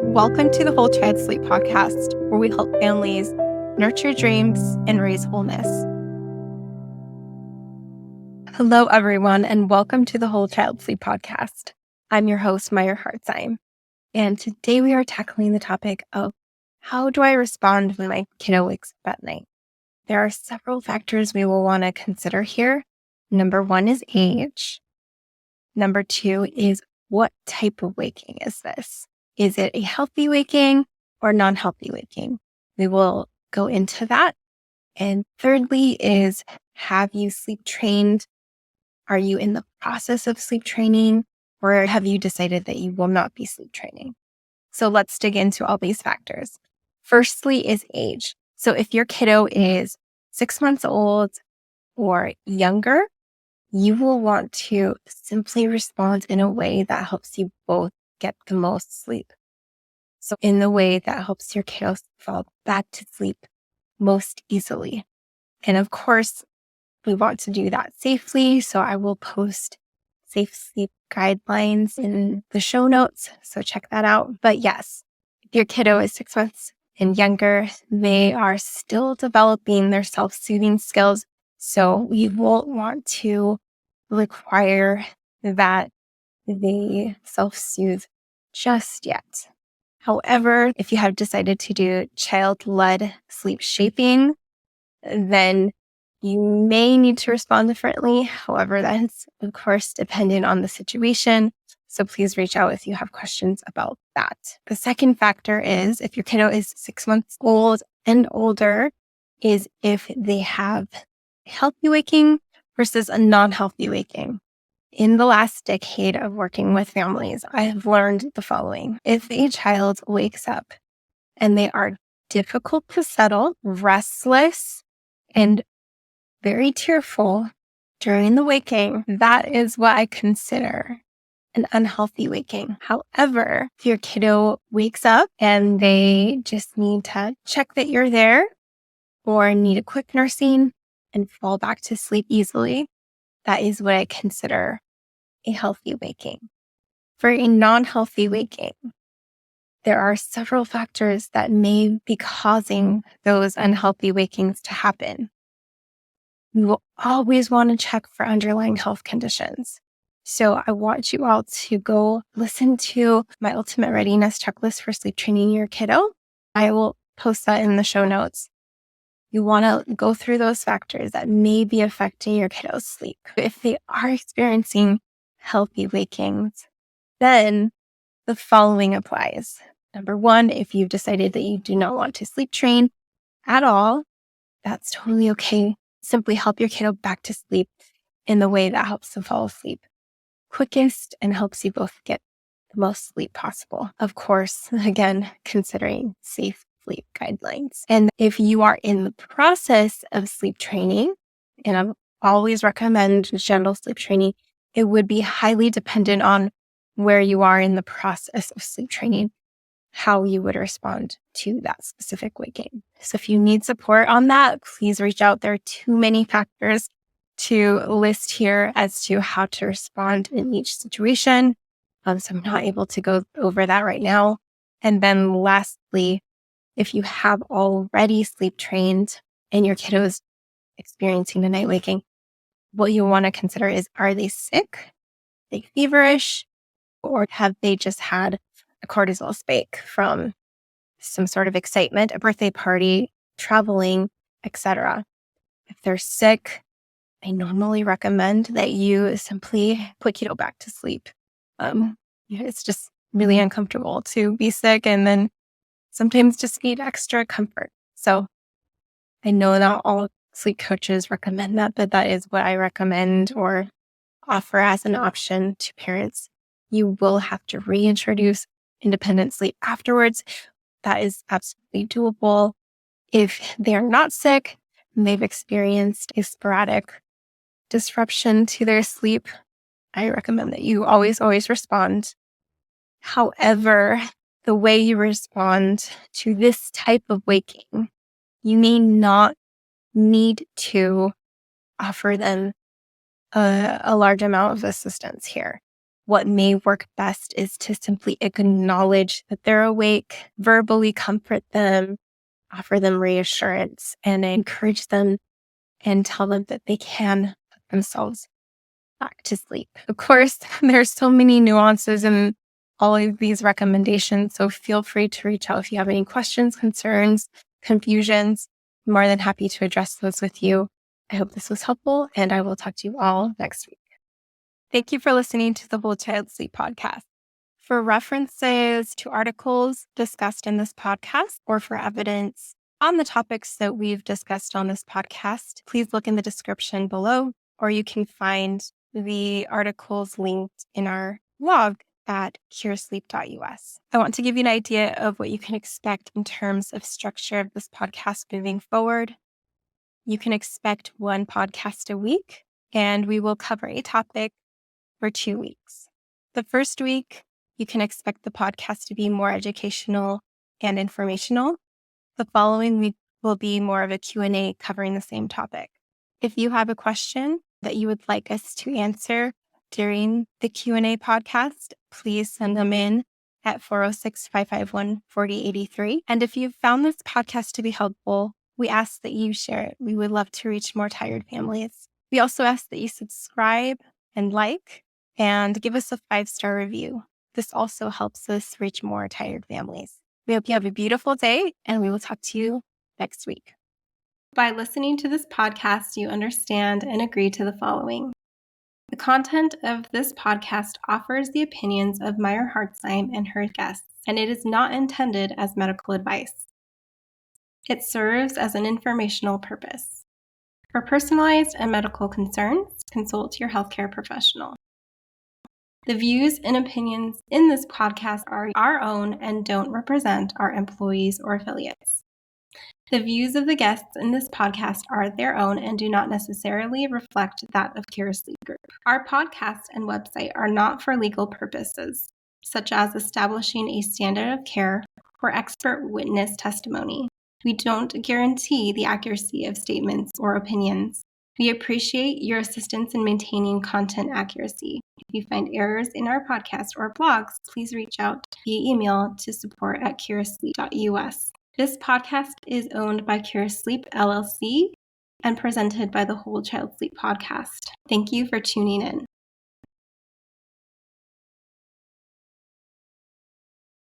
Welcome to the Whole Child Sleep podcast, where we help families nurture dreams and raise wholeness. Hello, everyone, and welcome to the Whole Child Sleep podcast. I'm your host, Meyer Hartzheim, and today we are tackling the topic of how do I respond when my kiddo wakes up at night? There are several factors we will want to consider here. Number one is age. Number two is what type of waking is this? Is it a healthy waking or non-healthy waking? We will go into that. And thirdly is, have you sleep trained? Are you in the process of sleep training, or have you decided that you will not be sleep training? So let's dig into all these factors. Firstly is age. So if your kiddo is 6 months old or younger, you will want to simply respond in a way that helps you both get the most sleep. So in the way that helps your kiddo fall back to sleep most easily. And of course, we want to do that safely. So I will post safe sleep guidelines in the show notes. So check that out. But yes, if your kiddo is 6 months and younger, they are still developing their self-soothing skills. So we won't want to require that they self-soothe just yet. However, if you have decided to do child-led sleep shaping, then you may need to respond differently. However, that's of course dependent on the situation. So please reach out if you have questions about that. The second factor is if your kiddo is 6 months old and older, is if they have healthy waking versus a non-healthy waking. In the last decade of working with families, I have learned the following. If a child wakes up and they are difficult to settle, restless, and very tearful during the waking, that is what I consider an unhealthy waking. However, if your kiddo wakes up and they just need to check that you're there or need a quick nursing and fall back to sleep easily, that is what I consider a healthy waking. For a non-healthy waking, there are several factors that may be causing those unhealthy wakings to happen. You will always want to check for underlying health conditions. So I want you all to go listen to my ultimate readiness checklist for sleep training your kiddo. I will post that in the show notes. You want to go through those factors that may be affecting your kiddo's sleep. If they are experiencing healthy wakings, then the following applies. Number one, if you've decided that you do not want to sleep train at all, that's totally okay. Simply help your kiddo back to sleep in the way that helps them fall asleep quickest and helps you both get the most sleep possible. Of course, again, considering safe sleep guidelines. And if you are in the process of sleep training, and I always recommend gentle sleep training, it would be highly dependent on where you are in the process of sleep training, how you would respond to that specific waking. So if you need support on that, please reach out. There are too many factors to list here as to how to respond in each situation. So I'm not able to go over that right now. And then lastly, if you have already sleep trained and your kiddo is experiencing the night waking, what you want to consider is, are they sick? Are they feverish? Or have they just had a cortisol spike from some sort of excitement, a birthday party, traveling, etc.? If they're sick, I normally recommend that you simply put kiddo back to sleep. It's just really uncomfortable to be sick and then sometimes just need extra comfort. So I know not all sleep coaches recommend that, but that is what I recommend or offer as an option to parents. You will have to reintroduce independent sleep afterwards. That is absolutely doable. If they're not sick and they've experienced a sporadic disruption to their sleep, I recommend that you always respond. However, the way you respond to this type of waking, you may not need to offer them a large amount of assistance here. what may work best is to simply acknowledge that they're awake, verbally comfort them, offer them reassurance, and encourage them and tell them that they can put themselves back to sleep. Of course, there's so many nuances in all of these recommendations, so feel free to reach out if you have any questions, concerns, confusions. I'm more than happy to address those with you. I hope this was helpful, and I will talk to you all next week. Thank you for listening to the Whole Child Sleep podcast. For references to articles discussed in this podcast or for evidence on the topics that we've discussed on this podcast, please look in the description below, or you can find the articles linked in our blog at curesleep.us. I want to give you an idea of what you can expect in terms of structure of this podcast moving forward. You can expect one podcast a week, and we will cover a topic for 2 weeks. The first week, you can expect the podcast to be more educational and informational. The following week will be more of a Q&A covering the same topic. If you have a question that you would like us to answer during the Q&A podcast, please send them in at 406-551-4083. And if you've found this podcast to be helpful, we ask that you share it. We would love to reach more tired families. We also ask that you subscribe and like and give us a 5-star review. This also helps us reach more tired families. We hope you have a beautiful day, and we will talk to you next week. By listening to this podcast, you understand and agree to the following. The content of this podcast offers the opinions of Meyer Hartzheim and her guests, and it is not intended as medical advice. It serves as an informational purpose. For personalized and medical concerns, consult your healthcare professional. The views and opinions in this podcast are our own and don't represent our employees or affiliates. The views of the guests in this podcast are their own and do not necessarily reflect that of Cure Sleep Group. Our podcast and website are not for legal purposes, such as establishing a standard of care or expert witness testimony. We don't guarantee the accuracy of statements or opinions. We appreciate your assistance in maintaining content accuracy. If you find errors in our podcast or blogs, please reach out via email to support@curesleep.us. This podcast is owned by Cure Sleep LLC and presented by the Whole Child Sleep podcast. Thank you for tuning in.